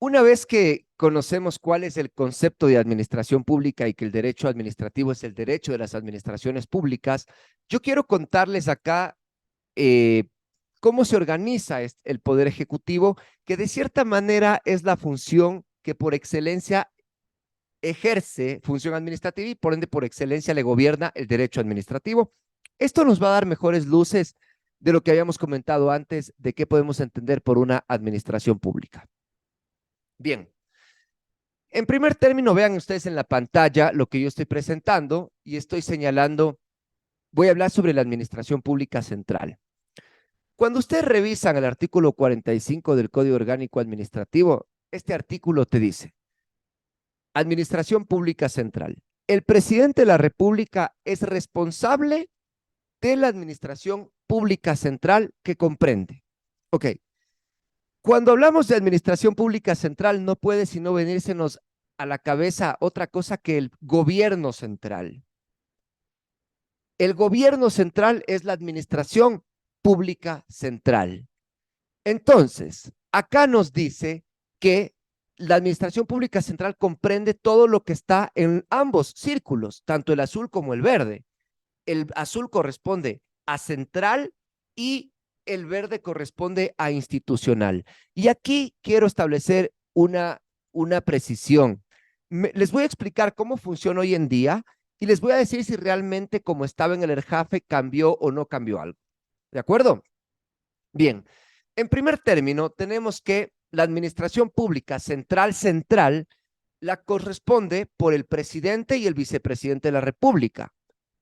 Una vez que conocemos cuál es el concepto de administración pública y que el derecho administrativo es el derecho de las administraciones públicas, yo quiero contarles acá eh, cómo se organiza el Poder Ejecutivo, que de cierta manera es la función que por excelencia ejerce función administrativa y por ende por excelencia le gobierna el derecho administrativo. Esto nos va a dar mejores luces de lo que habíamos comentado antes de qué podemos entender por una administración pública. Bien, en primer término, vean ustedes en la pantalla lo que yo estoy presentando y estoy señalando, voy a hablar sobre la administración pública central. Cuando ustedes revisan el artículo 45 del Código Orgánico Administrativo, este artículo te dice, Administración Pública Central. El presidente de la República es responsable de la administración pública central que comprende. Ok, cuando hablamos de administración pública central, no puede sino venírsenos a la cabeza otra cosa que el gobierno central. El gobierno central es la administración pública central. Entonces, acá nos dice que la administración pública central comprende todo lo que está en ambos círculos, tanto el azul como el verde. El azul corresponde a central y el verde corresponde a institucional. Y aquí quiero establecer una precisión. Les voy a explicar cómo funciona hoy en día y les voy a decir si realmente como estaba en el ERJAFE cambió o no cambió algo. ¿De acuerdo? Bien, en primer término, tenemos que la administración pública central la corresponde por el presidente y el vicepresidente de la República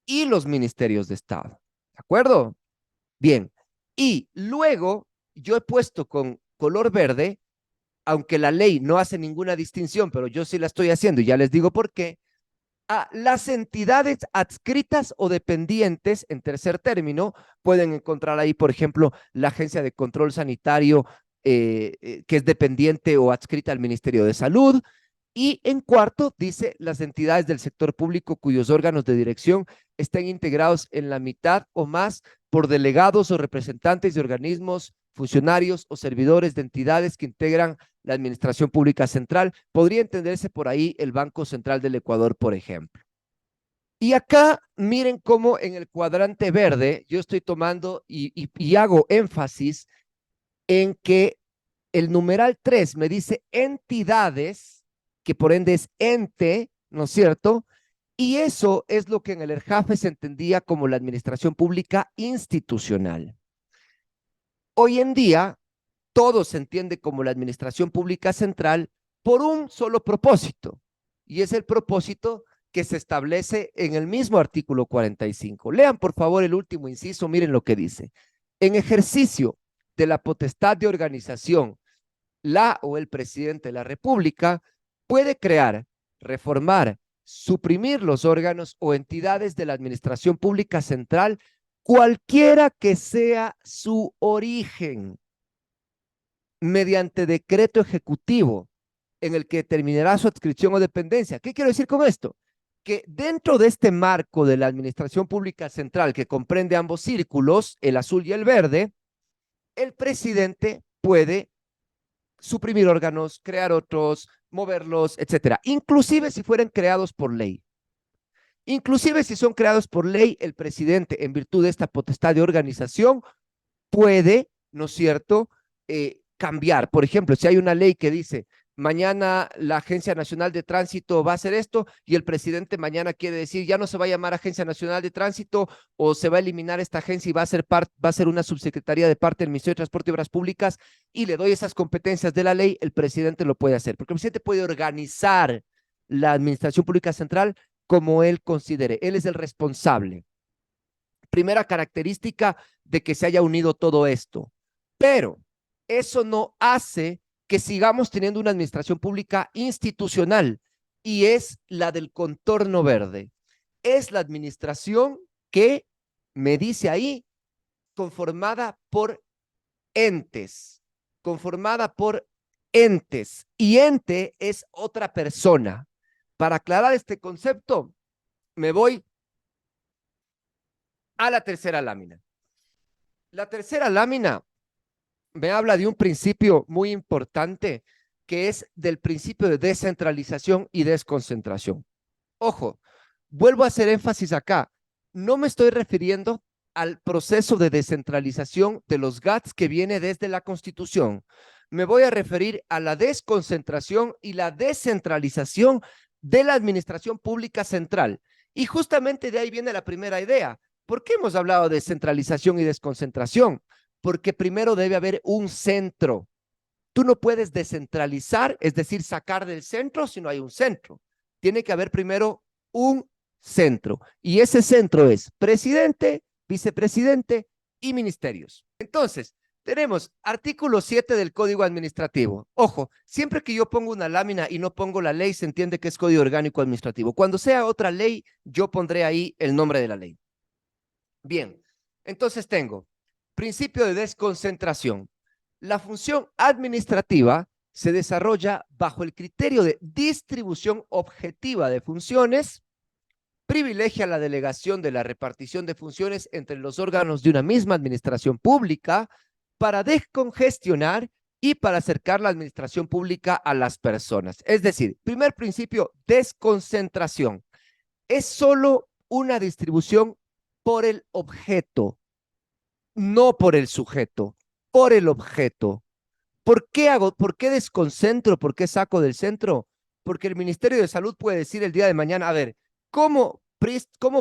y los ministerios de Estado. ¿De acuerdo? Bien. Y luego yo he puesto con color verde, aunque la ley no hace ninguna distinción, pero yo sí la estoy haciendo y ya les digo por qué, a las entidades adscritas o dependientes, en tercer término, pueden encontrar ahí, por ejemplo, la Agencia de Control Sanitario, que es dependiente o adscrita al Ministerio de Salud. Y en cuarto, dice las entidades del sector público cuyos órganos de dirección estén integrados en la mitad o más por delegados o representantes de organismos, funcionarios o servidores de entidades que integran la Administración Pública Central. Podría entenderse por ahí el Banco Central del Ecuador, por ejemplo. Y acá miren cómo en el cuadrante verde yo estoy tomando y hago énfasis en que el numeral 3 me dice entidades, que por ende es ente, ¿no es cierto? Y eso es lo que en el ERJAFE se entendía como la administración pública institucional. Hoy en día, todo se entiende como la administración pública central por un solo propósito, y es el propósito que se establece en el mismo artículo 45. Lean, por favor, el último inciso, miren lo que dice. En ejercicio de la potestad de organización, la o el presidente de la República puede crear, reformar, suprimir los órganos o entidades de la administración pública central, cualquiera que sea su origen, mediante decreto ejecutivo en el que determinará su adscripción o dependencia. ¿Qué quiero decir con esto? Que dentro de este marco de la administración pública central que comprende ambos círculos, el azul y el verde, el presidente puede suprimir órganos, crear otros, moverlos, etcétera. Inclusive si fueran creados por ley. Inclusive si son creados por ley, el presidente, en virtud de esta potestad de organización, puede, ¿no es cierto?, cambiar. Por ejemplo, si hay una ley que dice, mañana la Agencia Nacional de Tránsito va a hacer esto y el presidente mañana quiere decir, ya no se va a llamar Agencia Nacional de Tránsito o se va a eliminar esta agencia y va a ser una subsecretaría de parte del Ministerio de Transporte y Obras Públicas y le doy esas competencias de la ley, el presidente lo puede hacer, porque el presidente puede organizar la administración pública central como él considere. Él es el responsable. Primera característica de que se haya unido todo esto. Pero eso no hace que sigamos teniendo una administración pública institucional y es la del contorno verde. Es la administración que me dice ahí conformada por entes, conformada por entes y ente es otra persona. Para aclarar este concepto, me voy a la tercera lámina. La tercera lámina me habla de un principio muy importante que es del principio de descentralización y desconcentración. Ojo, vuelvo a hacer énfasis acá. No me estoy refiriendo al proceso de descentralización de los GATS que viene desde la Constitución. Me voy a referir a la desconcentración y la descentralización de la administración pública central. Y justamente de ahí viene la primera idea. ¿Por qué hemos hablado de centralización y desconcentración? Porque primero debe haber un centro. Tú no puedes descentralizar, es decir, sacar del centro si no hay un centro. Tiene que haber primero un centro. Y ese centro es presidente, vicepresidente y ministerios. Entonces, tenemos artículo 7 del Código Administrativo. Ojo, siempre que yo pongo una lámina y no pongo la ley, se entiende que es Código Orgánico Administrativo. Cuando sea otra ley, yo pondré ahí el nombre de la ley. Bien, entonces tengo principio de desconcentración. La función administrativa se desarrolla bajo el criterio de distribución objetiva de funciones, privilegia la delegación de la repartición de funciones entre los órganos de una misma administración pública para descongestionar y para acercar la administración pública a las personas. Es decir, primer principio, desconcentración. Es solo una distribución por el objeto, no por el sujeto, por el objeto. ¿Por qué desconcentro? ¿Por qué saco del centro? Porque el Ministerio de Salud puede decir el día de mañana, a ver, ¿cómo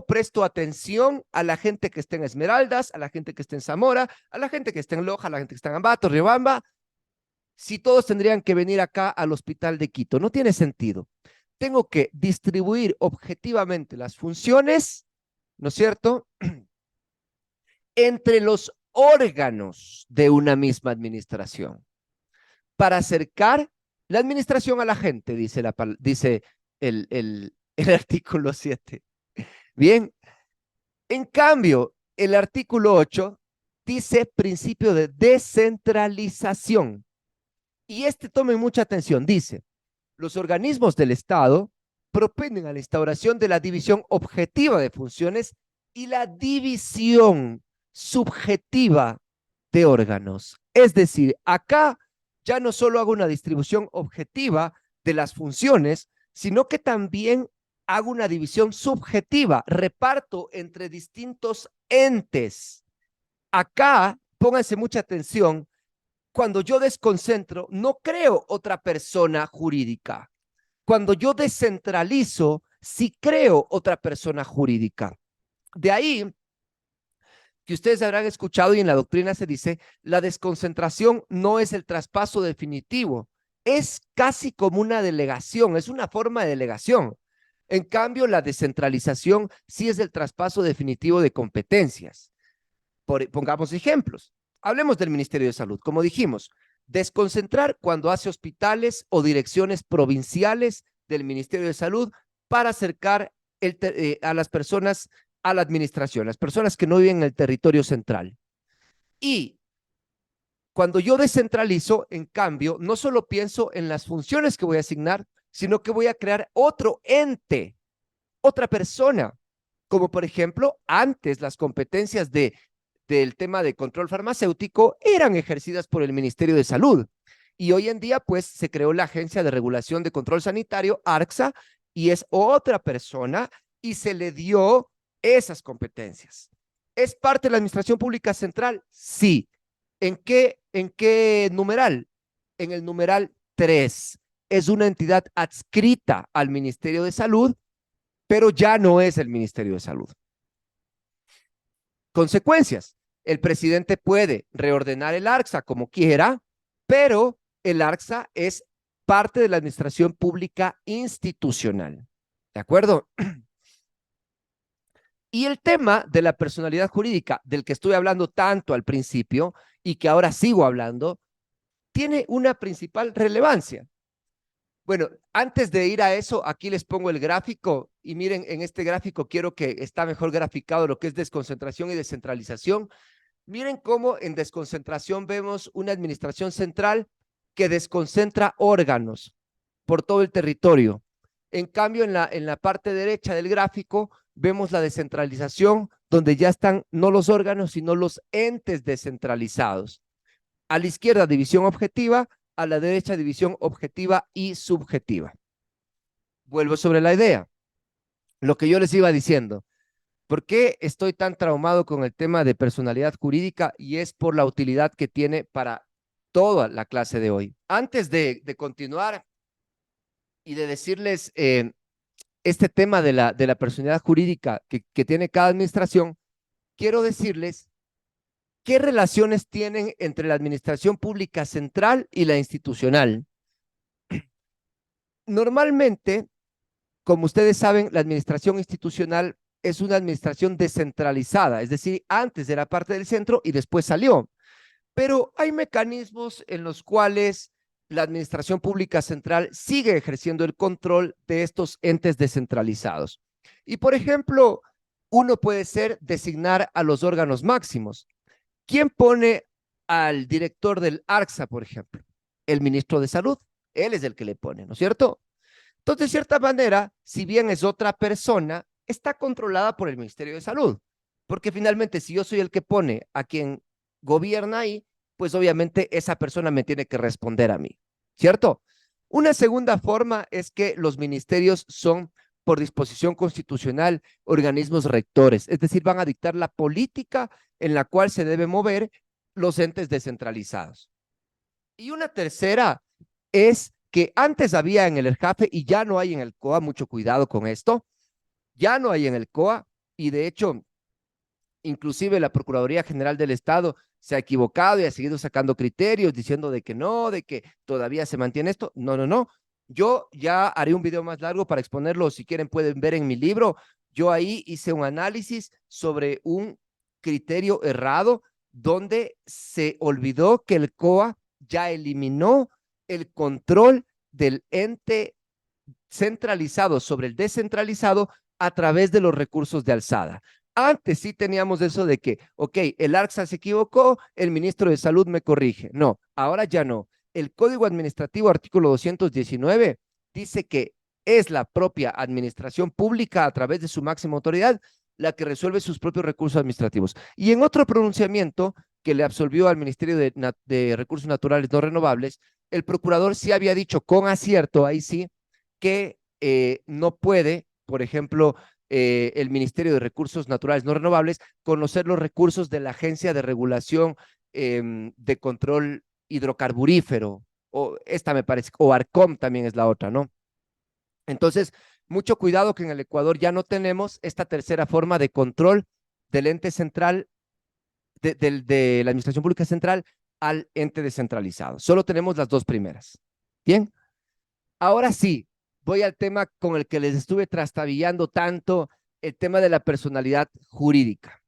presto atención a la gente que está en Esmeraldas, a la gente que está en Zamora, a la gente que está en Loja, a la gente que está en Ambato, Riobamba, si todos tendrían que venir acá al hospital de Quito? No tiene sentido. Tengo que distribuir objetivamente las funciones, ¿no es cierto?, entre los órganos de una misma administración para acercar la administración a la gente, dice el artículo 7. Bien, en cambio, el artículo 8 dice principio de descentralización. Y tomen mucha atención, dice, los organismos del Estado propenden a la instauración de la división objetiva de funciones y la división subjetiva de órganos. Es decir, acá ya no solo hago una distribución objetiva de las funciones, sino que también hago una división subjetiva, reparto entre distintos entes. Acá, pónganse mucha atención, cuando yo desconcentro, no creo otra persona jurídica. Cuando yo descentralizo, sí creo otra persona jurídica. De ahí que ustedes habrán escuchado y en la doctrina se dice, la desconcentración no es el traspaso definitivo, es casi como una delegación, es una forma de delegación. En cambio, la descentralización sí es el traspaso definitivo de competencias. Pongamos ejemplos. Hablemos del Ministerio de Salud. Como dijimos, desconcentrar cuando hace hospitales o direcciones provinciales del Ministerio de Salud para acercar a las personas a la administración, las personas que no viven en el territorio central. Y cuando yo descentralizo, en cambio, no solo pienso en las funciones que voy a asignar, sino que voy a crear otro ente, otra persona, como por ejemplo, antes las competencias del tema de control farmacéutico eran ejercidas por el Ministerio de Salud. Y hoy en día, pues, se creó la Agencia de Regulación de Control Sanitario, ARCSA, y es otra persona y se le dio esas competencias. ¿Es parte de la Administración Pública Central? Sí. ¿En qué numeral? En el numeral 3. Es una entidad adscrita al Ministerio de Salud, pero ya no es el Ministerio de Salud. Consecuencias. El presidente puede reordenar el ARCSA como quiera, pero el ARCSA es parte de la administración pública institucional. ¿De acuerdo? Y el tema de la personalidad jurídica, del que estuve hablando tanto al principio y que ahora sigo hablando, tiene una principal relevancia. Bueno, antes de ir a eso, aquí les pongo el gráfico y miren, en este gráfico quiero que está mejor graficado lo que es desconcentración y descentralización. Miren cómo en desconcentración vemos una administración central que desconcentra órganos por todo el territorio. En cambio, en la parte derecha del gráfico vemos la descentralización, donde ya están no los órganos, sino los entes descentralizados. A la izquierda, división objetiva, a la derecha división objetiva y subjetiva. Vuelvo sobre la idea. Lo que yo les iba diciendo. ¿Por qué estoy tan traumado con el tema de personalidad jurídica? Y es por la utilidad que tiene para toda la clase de hoy. Antes de continuar y de decirles este tema de la personalidad jurídica que tiene cada administración, quiero decirles qué relaciones tienen entre la administración pública central y la institucional. Normalmente, como ustedes saben, la administración institucional es una administración descentralizada, es decir, antes era parte del centro y después salió. Pero hay mecanismos en los cuales la administración pública central sigue ejerciendo el control de estos entes descentralizados. Y, por ejemplo, uno puede ser designar a los órganos máximos. ¿Quién pone al director del ARCSA, por ejemplo? El ministro de Salud. Él es el que le pone, ¿no es cierto? Entonces, de cierta manera, si bien es otra persona, está controlada por el Ministerio de Salud. Porque finalmente, si yo soy el que pone a quien gobierna ahí, pues obviamente esa persona me tiene que responder a mí, ¿cierto? Una segunda forma es que los ministerios son, por disposición constitucional, organismos rectores, es decir, van a dictar la política en la cual se deben mover los entes descentralizados. Y una tercera es que antes había en el ERJAFE y ya no hay en el COA, mucho cuidado con esto, ya no hay en el COA y de hecho, inclusive la Procuraduría General del Estado se ha equivocado y ha seguido sacando criterios diciendo de que no, de que todavía se mantiene esto. No, no, no. Yo ya haré un video más largo para exponerlo, si quieren pueden ver en mi libro. Yo ahí hice un análisis sobre un criterio errado donde se olvidó que el COA ya eliminó el control del ente centralizado sobre el descentralizado a través de los recursos de alzada. Antes sí teníamos eso de que, ok, el ARCSA se equivocó, el ministro de Salud me corrige. No, ahora ya no. El Código Administrativo, artículo 219, dice que es la propia administración pública a través de su máxima autoridad la que resuelve sus propios recursos administrativos. Y en otro pronunciamiento que le absolvió al Ministerio de Recursos Naturales No Renovables, el procurador sí había dicho con acierto, ahí sí, que no puede, por ejemplo, el Ministerio de Recursos Naturales No Renovables conocer los recursos de la Agencia de Regulación de Control Hidrocarburífero, o esta me parece, o ARCOM también es la otra, ¿no? Entonces, mucho cuidado que en el Ecuador ya no tenemos esta tercera forma de control del ente central, de la Administración Pública Central al ente descentralizado. Solo tenemos las dos primeras. Bien, ahora sí, voy al tema con el que les estuve trastabillando tanto, el tema de la personalidad jurídica.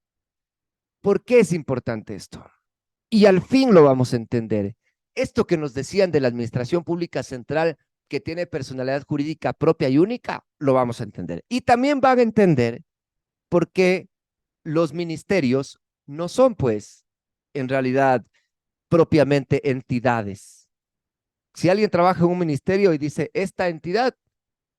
¿Por qué es importante esto? Y al fin lo vamos a entender. Esto que nos decían de la Administración Pública Central, que tiene personalidad jurídica propia y única, lo vamos a entender. Y también van a entender por qué los ministerios no son, pues, en realidad, propiamente entidades. Si alguien trabaja en un ministerio y dice, esta entidad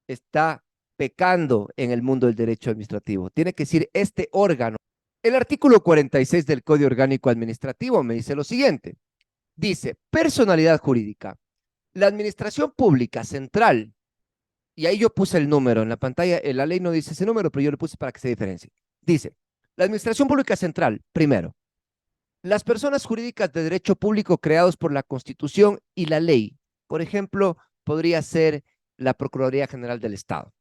está pecando en el mundo del derecho administrativo. Tiene que decir este órgano. El artículo 46 del Código Orgánico Administrativo me dice lo siguiente. Dice, personalidad jurídica. La administración pública central, y ahí yo puse el número en la pantalla, la ley no dice ese número, pero yo le puse para que se diferencie. Dice, la administración pública central, primero, las personas jurídicas de derecho público creados por la Constitución y la ley. Por ejemplo, podría ser la Procuraduría General del Estado.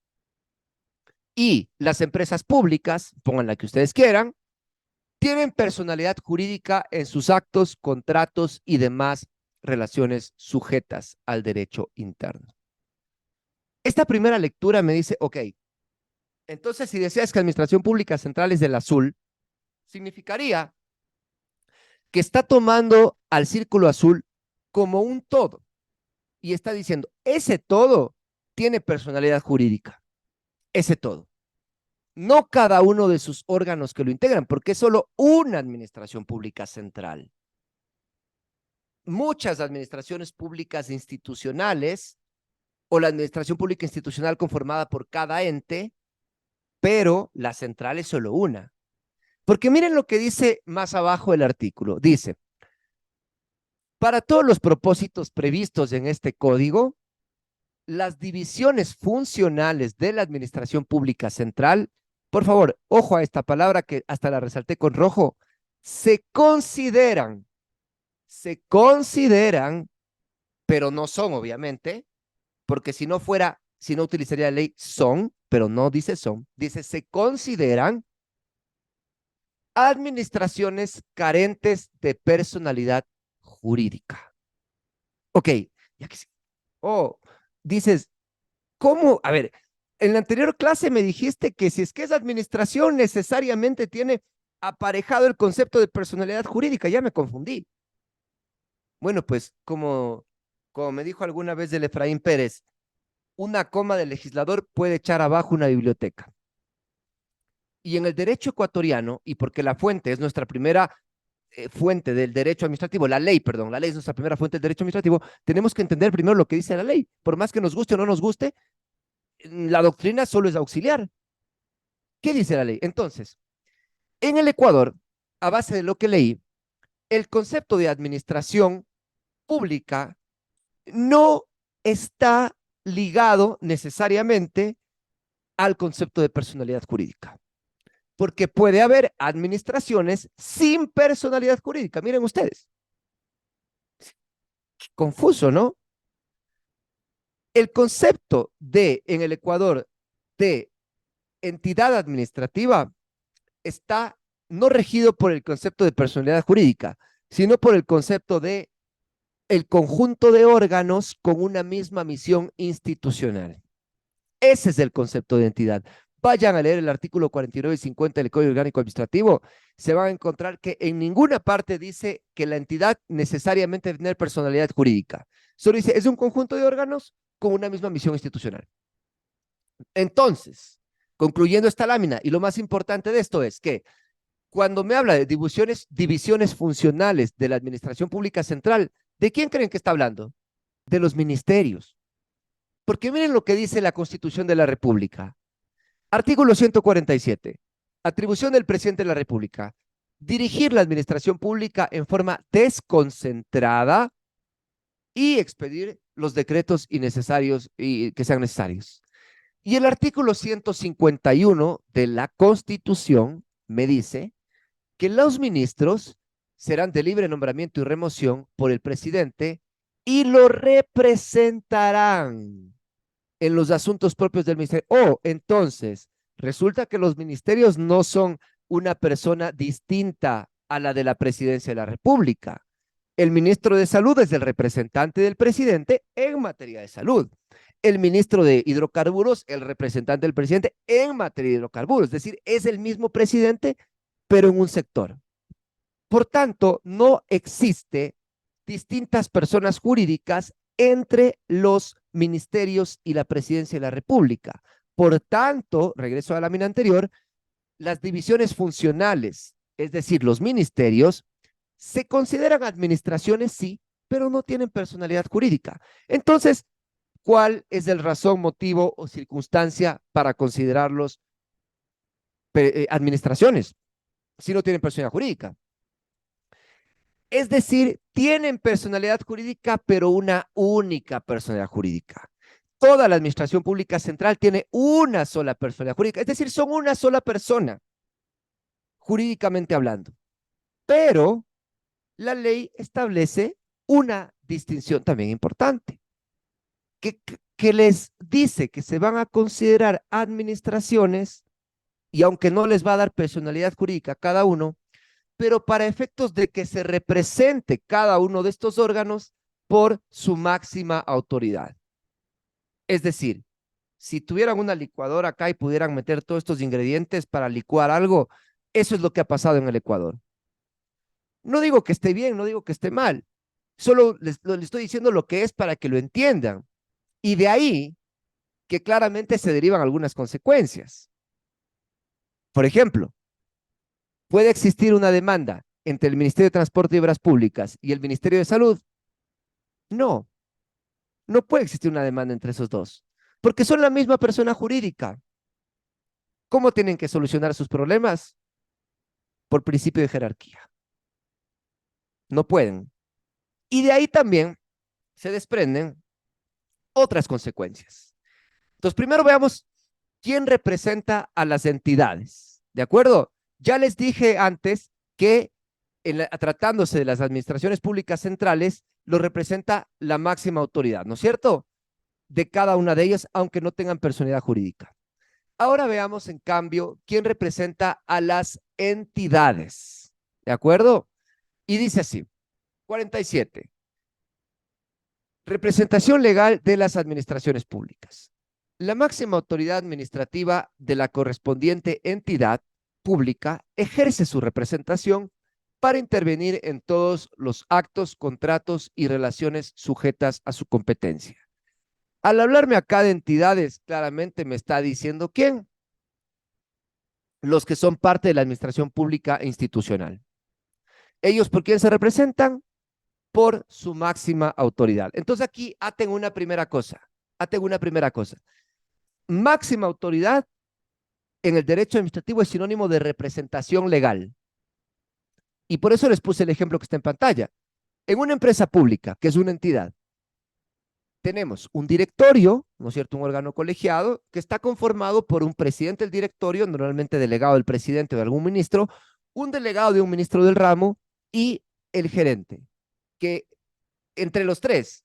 Y las empresas públicas, pongan la que ustedes quieran, tienen personalidad jurídica en sus actos, contratos y demás relaciones sujetas al derecho interno. Esta primera lectura me dice, ok, entonces si deseas que Administración Pública Central es del azul, significaría que está tomando al círculo azul como un todo y está diciendo, ese todo tiene personalidad jurídica, ese todo. No cada uno de sus órganos que lo integran, porque es solo una administración pública central. Muchas administraciones públicas institucionales o la administración pública institucional conformada por cada ente, pero la central es solo una. Porque miren lo que dice más abajo el artículo. Dice, Para todos los propósitos previstos en este código, las divisiones funcionales de la Administración Pública Central, por favor, ojo a esta palabra que hasta la resalté con rojo, se consideran, pero no son, obviamente, porque si no fuera, si no utilizaría la ley, son, pero no dice son, dice se consideran administraciones carentes de personalidad jurídica. Ok, ya que sí. Oh, dices, ¿cómo? A ver, en la anterior clase me dijiste que si es que es administración, necesariamente tiene aparejado el concepto de personalidad jurídica. Ya me confundí. Bueno, pues como me dijo alguna vez del Efraín Pérez, una coma del legislador puede echar abajo una biblioteca. Y en el derecho ecuatoriano, y porque la fuente es nuestra primera fuente del derecho administrativo, la ley, perdón, la ley es nuestra primera fuente del derecho administrativo, tenemos que entender primero lo que dice la ley. Por más que nos guste o no nos guste, la doctrina solo es auxiliar. ¿Qué dice la ley? Entonces, en el Ecuador, a base de lo que leí, el concepto de administración pública no está ligado necesariamente al concepto de personalidad jurídica, porque puede haber administraciones sin personalidad jurídica. Miren ustedes, confuso, ¿no? El concepto de, en el Ecuador, de entidad administrativa está no regido por el concepto de personalidad jurídica, sino por el concepto de el conjunto de órganos con una misma misión institucional. Ese es el concepto de entidad. Vayan a leer el artículo 49 y 50 del Código Orgánico Administrativo. Se van a encontrar que en ninguna parte dice que la entidad necesariamente debe tener personalidad jurídica. Solo dice, es un conjunto de órganos con una misma misión institucional. Entonces, concluyendo esta lámina, y lo más importante de esto es que cuando me habla de divisiones funcionales de la Administración Pública Central, ¿de quién creen que está hablando? De los ministerios. Porque miren lo que dice la Constitución de la República. Artículo 147. Atribución del presidente de la República. Dirigir la administración pública en forma desconcentrada y expedir los decretos innecesarios y que sean necesarios. Y el artículo 151 de la Constitución me dice que los ministros serán de libre nombramiento y remoción por el presidente y lo representarán en los asuntos propios del ministerio. Oh, entonces, resulta que los ministerios no son una persona distinta a la de la presidencia de la República. El ministro de Salud es el representante del presidente en materia de salud. El ministro de Hidrocarburos, el representante del presidente en materia de hidrocarburos. Es decir, es el mismo presidente, pero en un sector. Por tanto, no existe distintas personas jurídicas entre los ministerios y la presidencia de la República. Por tanto, regreso a la lámina anterior, las divisiones funcionales, es decir, los ministerios, se consideran administraciones, sí, pero no tienen personalidad jurídica. Entonces, ¿cuál es el razón, motivo o circunstancia para considerarlos administraciones si no tienen personalidad jurídica? Es decir, tienen personalidad jurídica, pero una única personalidad jurídica. Toda la administración pública central tiene una sola personalidad jurídica, es decir, son una sola persona, jurídicamente hablando. Pero la ley establece una distinción también importante, que les dice que se van a considerar administraciones y aunque no les va a dar personalidad jurídica a cada uno, pero para efectos de que se represente cada uno de estos órganos por su máxima autoridad. Es decir, si tuvieran una licuadora acá y pudieran meter todos estos ingredientes para licuar algo, eso es lo que ha pasado en el Ecuador. No digo que esté bien, no digo que esté mal, solo les estoy diciendo lo que es para que lo entiendan. Y de ahí que claramente se derivan algunas consecuencias. Por ejemplo, ¿puede existir una demanda entre el Ministerio de Transporte y Obras Públicas y el Ministerio de Salud? No, no puede existir una demanda entre esos dos, porque son la misma persona jurídica. ¿Cómo tienen que solucionar sus problemas? Por principio de jerarquía. No pueden. Y de ahí también se desprenden otras consecuencias. Entonces, primero veamos quién representa a las entidades. ¿De acuerdo? Ya les dije antes que tratándose de las administraciones públicas centrales, lo representa la máxima autoridad, ¿no es cierto? De cada una de ellas, aunque no tengan personalidad jurídica. Ahora veamos, en cambio, quién representa a las entidades. ¿De acuerdo? Y dice así, 47. Representación legal de las administraciones públicas. La máxima autoridad administrativa de la correspondiente entidad pública ejerce su representación para intervenir en todos los actos, contratos y relaciones sujetas a su competencia. Al hablarme acá de entidades, claramente me está diciendo quién. Los que son parte de la administración pública e institucional. ¿Ellos por quién se representan? Por su máxima autoridad. Entonces aquí aten una primera cosa. Aten una primera cosa. Máxima autoridad en el derecho administrativo es sinónimo de representación legal. Y por eso les puse el ejemplo que está en pantalla. En una empresa pública, que es una entidad, tenemos un directorio, ¿no es cierto? Un órgano colegiado que está conformado por un presidente del directorio, normalmente delegado del presidente o de algún ministro, un delegado de un ministro del ramo y el gerente. Que entre los tres,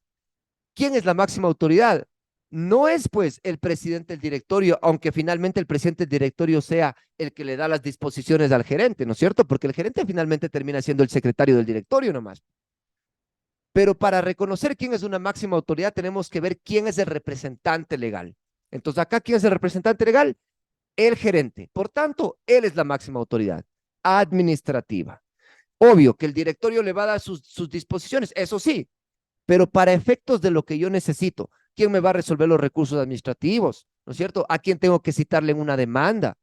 ¿quién es la máxima autoridad? No es pues el presidente del directorio, aunque finalmente el presidente del directorio sea el que le da las disposiciones al gerente, ¿no es cierto? Porque el gerente finalmente termina siendo el secretario del directorio nomás. Pero para reconocer quién es una máxima autoridad, tenemos que ver quién es el representante legal. Entonces, acá, ¿quién es el representante legal? El gerente. Por tanto, él es la máxima autoridad administrativa. Obvio que el directorio le va a dar sus disposiciones, eso sí, pero para efectos de lo que yo necesito, ¿quién me va a resolver los recursos administrativos? ¿No es cierto? ¿A quién tengo que citarle en una demanda?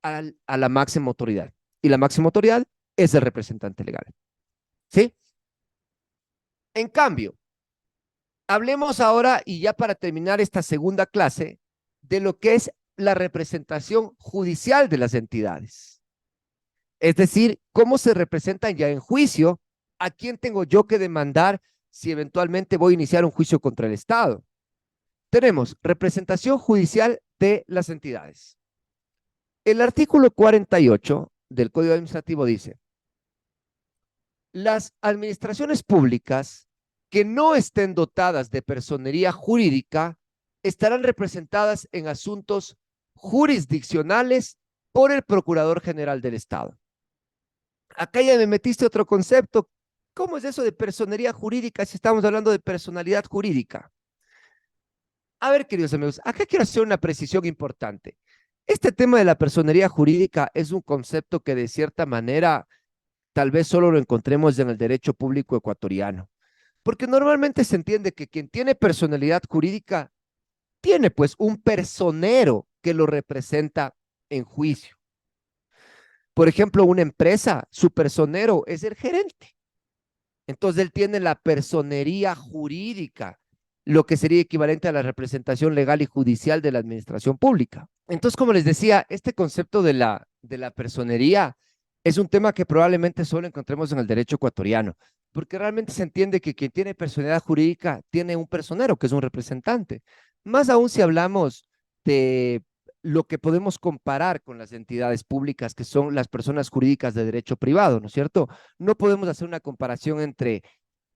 A la máxima autoridad. Y la máxima autoridad es el representante legal. ¿Sí? En cambio, hablemos ahora, y ya para terminar esta segunda clase, de lo que es la representación judicial de las entidades. Es decir, cómo se representan ya en juicio, a quién tengo yo que demandar si eventualmente voy a iniciar un juicio contra el Estado. Tenemos representación judicial de las entidades. El artículo 48 del Código Administrativo dice, las administraciones públicas que no estén dotadas de personería jurídica estarán representadas en asuntos jurisdiccionales por el Procurador General del Estado. Acá ya me metiste otro concepto. ¿Cómo es eso de personería jurídica si estamos hablando de personalidad jurídica? A ver, queridos amigos, acá quiero hacer una precisión importante. Este tema de la personería jurídica es un concepto que de cierta manera tal vez solo lo encontremos en el derecho público ecuatoriano, porque normalmente se entiende que quien tiene personalidad jurídica tiene pues un personero que lo representa en juicio. Por ejemplo, una empresa, su personero es el gerente. Entonces él tiene la personería jurídica, lo que sería equivalente a la representación legal y judicial de la administración pública. Entonces, como les decía, este concepto de la personería es un tema que probablemente solo encontremos en el derecho ecuatoriano, porque realmente se entiende que quien tiene personalidad jurídica tiene un personero, que es un representante. Más aún si hablamos de lo que podemos comparar con las entidades públicas, que son las personas jurídicas de derecho privado, ¿no es cierto? No podemos hacer una comparación entre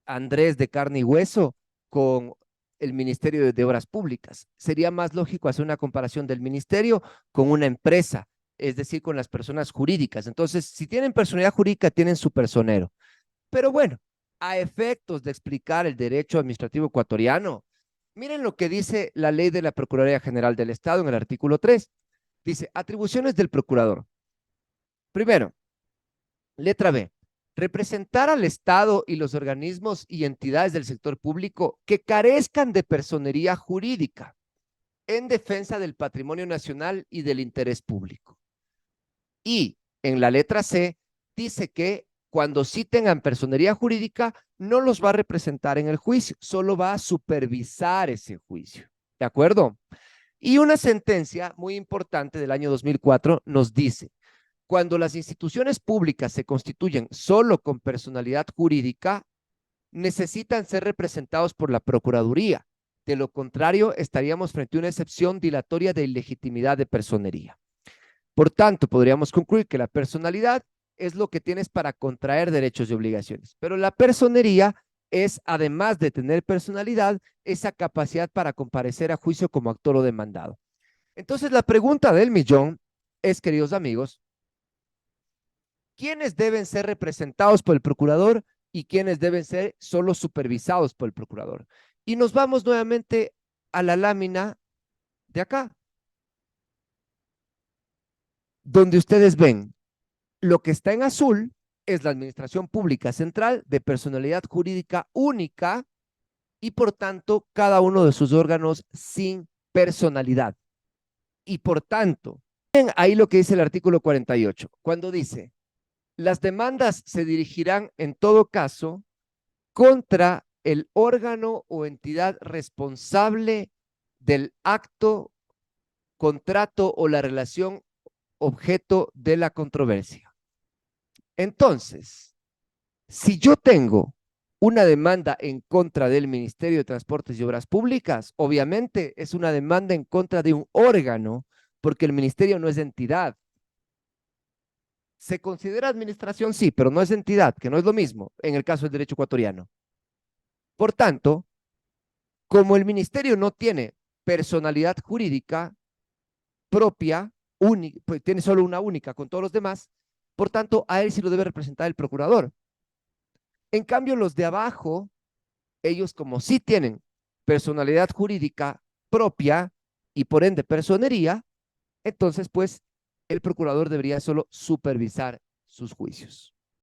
Andrés de carne y hueso con el Ministerio de Obras Públicas. Sería más lógico hacer una comparación del ministerio con una empresa, es decir, con las personas jurídicas. Entonces, si tienen personalidad jurídica, tienen su personero. Pero bueno, a efectos de explicar el derecho administrativo ecuatoriano, miren lo que dice la ley de la Procuraduría General del Estado en el artículo 3. Dice, atribuciones del procurador. Primero, letra B, representar al Estado y los organismos y entidades del sector público que carezcan de personería jurídica en defensa del patrimonio nacional y del interés público. Y en la letra C dice que cuando sí tengan personería jurídica, no los va a representar en el juicio, solo va a supervisar ese juicio. ¿De acuerdo? Y una sentencia muy importante del año 2004 nos dice, cuando las instituciones públicas se constituyen solo con personalidad jurídica, necesitan ser representados por la Procuraduría. De lo contrario, estaríamos frente a una excepción dilatoria de ilegitimidad de personería. Por tanto, podríamos concluir que la personalidad es lo que tienes para contraer derechos y obligaciones, pero la personería es, además de tener personalidad, esa capacidad para comparecer a juicio como actor o demandado. Entonces, la pregunta del millón es, queridos amigos, ¿quiénes deben ser representados por el procurador y quiénes deben ser solo supervisados por el procurador? Y nos vamos nuevamente a la lámina de acá, donde ustedes ven lo que está en azul es la Administración Pública Central de personalidad jurídica única y por tanto cada uno de sus órganos sin personalidad. Y por tanto, ven ahí lo que dice el artículo 48, cuando dice, las demandas se dirigirán en todo caso contra el órgano o entidad responsable del acto, contrato o la relación objeto de la controversia. Entonces, si yo tengo una demanda en contra del Ministerio de Transportes y Obras Públicas, obviamente es una demanda en contra de un órgano, porque el ministerio no es entidad. Se considera administración, sí, pero no es entidad, que no es lo mismo en el caso del derecho ecuatoriano. Por tanto, como el ministerio no tiene personalidad jurídica propia, pues tiene solo una única con todos los demás, por tanto, a él sí lo debe representar el procurador. En cambio, los de abajo, ellos como sí tienen personalidad jurídica propia y por ende personería, entonces pues el procurador debería solo supervisar sus juicios.